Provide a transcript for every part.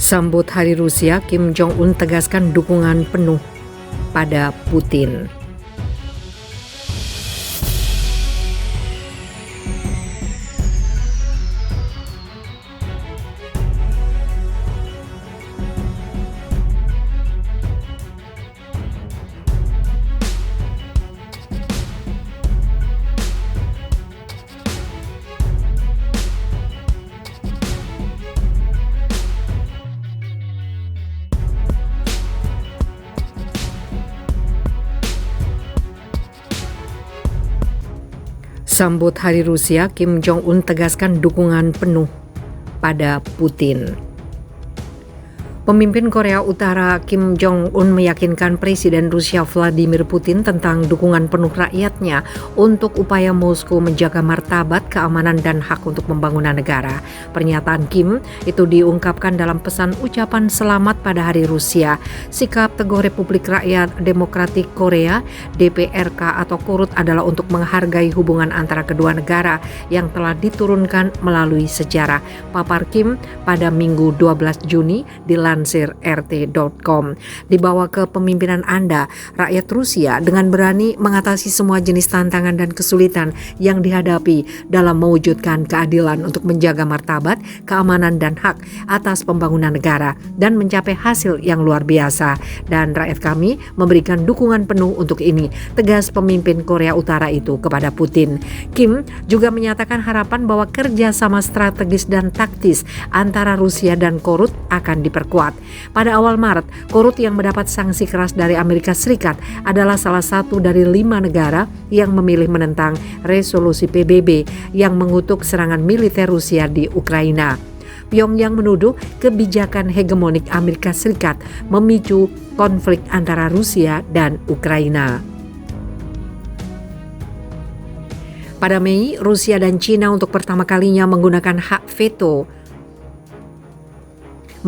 Sambut Hari Rusia, Kim Jong-un tegaskan dukungan penuh pada Putin. Sambut Hari Rusia, Kim Jong-un tegaskan dukungan penuh pada Putin. Pemimpin Korea Utara Kim Jong-un meyakinkan Presiden Rusia Vladimir Putin tentang dukungan penuh rakyatnya untuk upaya Moskow menjaga martabat, keamanan, dan hak untuk pembangunan negara. Pernyataan Kim itu diungkapkan dalam pesan ucapan selamat pada Hari Rusia. Sikap teguh Republik Rakyat Demokratik Korea (DPRK) atau KORUT adalah untuk menghargai hubungan antara kedua negara yang telah diturunkan melalui sejarah, papar Kim pada Minggu 12 Juni dilansir RT.com. Di bawah kepemimpinan Anda, rakyat Rusia dengan berani mengatasi semua jenis tantangan dan kesulitan yang dihadapi dalam mewujudkan keadilan untuk menjaga martabat, keamanan, dan hak atas pembangunan negara dan mencapai hasil yang luar biasa. Dan rakyat kami memberikan dukungan penuh untuk ini, tegas pemimpin Korea Utara itu kepada Putin. Kim juga menyatakan harapan bahwa kerjasama strategis dan taktis antara Rusia dan KORUT akan diperkuat. Pada awal Maret, KORUT yang mendapat sanksi keras dari Amerika Serikat adalah salah satu dari 5 negara yang memilih menentang resolusi PBB yang mengutuk serangan militer Rusia di Ukraina. Pyongyang menuduh kebijakan hegemonik Amerika Serikat memicu konflik antara Rusia dan Ukraina. Pada Mei, Rusia dan China untuk pertama kalinya menggunakan hak veto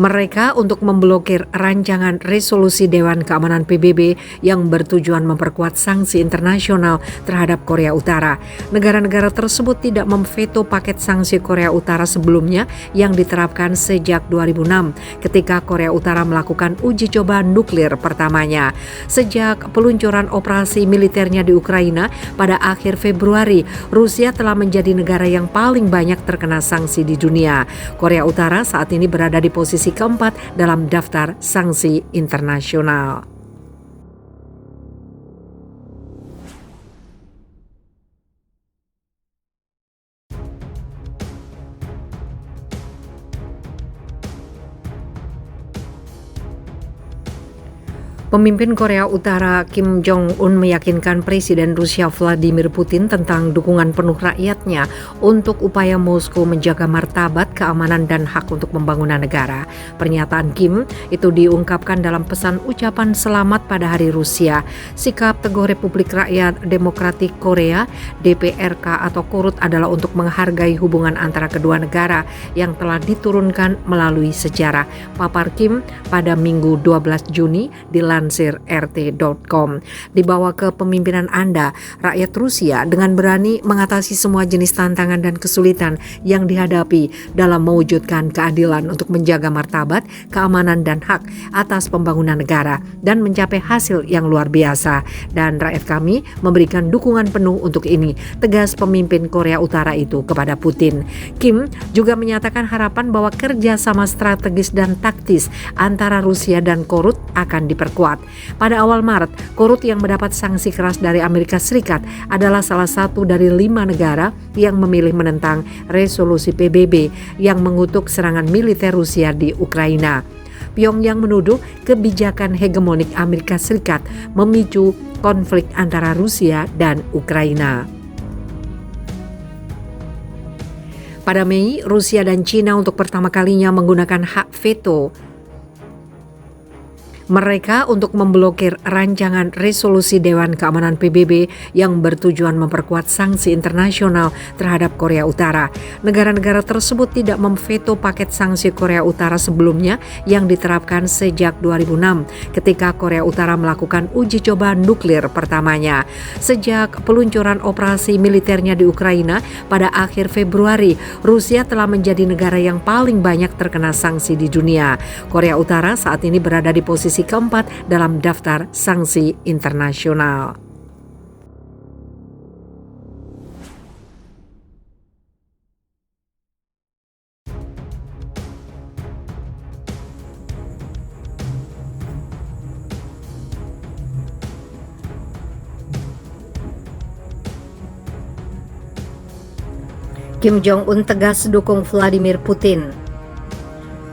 mereka untuk memblokir rancangan resolusi Dewan Keamanan PBB yang bertujuan memperkuat sanksi internasional terhadap Korea Utara. Negara-negara tersebut tidak memveto paket sanksi Korea Utara sebelumnya yang diterapkan sejak 2006 ketika Korea Utara melakukan uji coba nuklir pertamanya. Sejak peluncuran operasi militernya di Ukraina pada akhir Februari, Rusia telah menjadi negara yang paling banyak terkena sanksi di dunia. Korea Utara saat ini berada di posisi keempat dalam daftar sanksi internasional. Pemimpin Korea Utara Kim Jong-un meyakinkan Presiden Rusia Vladimir Putin tentang dukungan penuh rakyatnya untuk upaya Moskow menjaga martabat, keamanan, dan hak untuk pembangunan negara. Pernyataan Kim itu diungkapkan dalam pesan ucapan selamat pada Hari Rusia. Sikap teguh Republik Rakyat Demokratik Korea (DPRK) atau KORUT adalah untuk menghargai hubungan antara kedua negara yang telah diturunkan melalui sejarah, papar Kim pada Minggu 12 Juni dilansir RT.com. Di bawah kepemimpinan Anda, rakyat Rusia dengan berani mengatasi semua jenis tantangan dan kesulitan yang dihadapi dalam mewujudkan keadilan untuk menjaga martabat, keamanan, dan hak atas pembangunan negara dan mencapai hasil yang luar biasa. Dan rakyat kami memberikan dukungan penuh untuk ini, tegas pemimpin Korea Utara itu kepada Putin. Kim juga menyatakan harapan bahwa kerjasama strategis dan taktis antara Rusia dan KORUT akan diperkuat. Pada awal Maret, KORUT yang mendapat sanksi keras dari Amerika Serikat adalah salah satu dari 5 negara yang memilih menentang resolusi PBB yang mengutuk serangan militer Rusia di Ukraina. Pyongyang menuduh kebijakan hegemonik Amerika Serikat memicu konflik antara Rusia dan Ukraina. Pada Mei, Rusia dan China untuk pertama kalinya menggunakan hak veto mereka untuk memblokir rancangan resolusi Dewan Keamanan PBB yang bertujuan memperkuat sanksi internasional terhadap Korea Utara. Negara-negara tersebut tidak memveto paket sanksi Korea Utara sebelumnya yang diterapkan sejak 2006 ketika Korea Utara melakukan uji coba nuklir pertamanya. Sejak peluncuran operasi militernya di Ukraina pada akhir Februari, Rusia telah menjadi negara yang paling banyak terkena sanksi di dunia. Korea Utara saat ini berada di posisi keempat dalam daftar sanksi internasional. Kim Jong-un tegas dukung Vladimir Putin.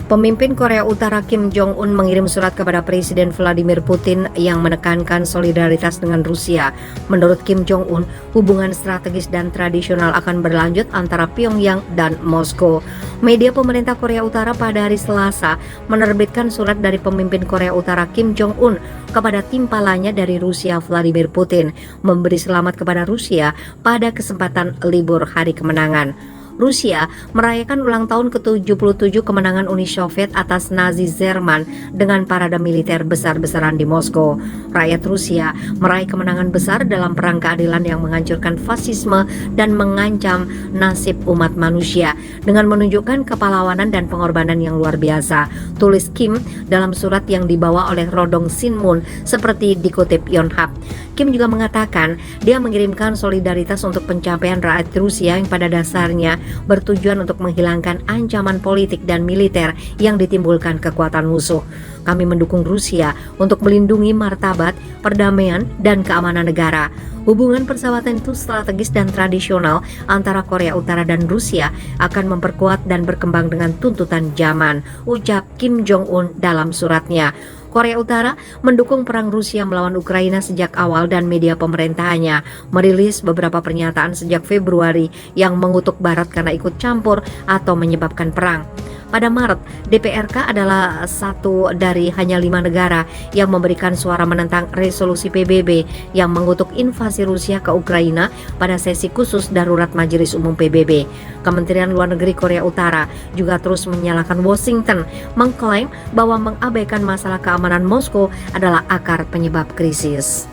Pemimpin Korea Utara Kim Jong-un mengirim surat kepada Presiden Vladimir Putin yang menekankan solidaritas dengan Rusia. Menurut Kim Jong-un, hubungan strategis dan tradisional akan berlanjut antara Pyongyang dan Moskow. Media pemerintah Korea Utara pada hari Selasa menerbitkan surat dari pemimpin Korea Utara Kim Jong-un kepada timpalanya dari Rusia Vladimir Putin, memberi selamat kepada Rusia pada kesempatan libur Hari Kemenangan. Rusia merayakan ulang tahun ke-77 kemenangan Uni Soviet atas Nazi Jerman dengan parade militer besar-besaran di Moskow. Rakyat Rusia meraih kemenangan besar dalam perang keadilan yang menghancurkan fasisme dan mengancam nasib umat manusia dengan menunjukkan kepahlawanan dan pengorbanan yang luar biasa, tulis Kim dalam surat yang dibawa oleh Rodong Sinmun seperti dikutip Yonhap. Kim juga mengatakan dia mengirimkan solidaritas untuk pencapaian rakyat Rusia yang pada dasarnya bertujuan untuk menghilangkan ancaman politik dan militer yang ditimbulkan kekuatan musuh. Kami mendukung Rusia untuk melindungi martabat, perdamaian, dan keamanan negara. Hubungan persahabatan itu strategis dan tradisional antara Korea Utara dan Rusia akan memperkuat dan berkembang dengan tuntutan zaman, ucap Kim Jong-un dalam suratnya. Korea Utara mendukung perang Rusia melawan Ukraina sejak awal dan media pemerintahannya merilis beberapa pernyataan sejak Februari yang mengutuk Barat karena ikut campur atau menyebabkan perang. Pada Maret, DPRK adalah satu dari hanya 5 negara yang memberikan suara menentang resolusi PBB yang mengutuk invasi Rusia ke Ukraina pada sesi khusus darurat Majelis Umum PBB. Kementerian Luar Negeri Korea Utara juga terus menyalahkan Washington, mengklaim bahwa mengabaikan masalah keamanan Moskow adalah akar penyebab krisis.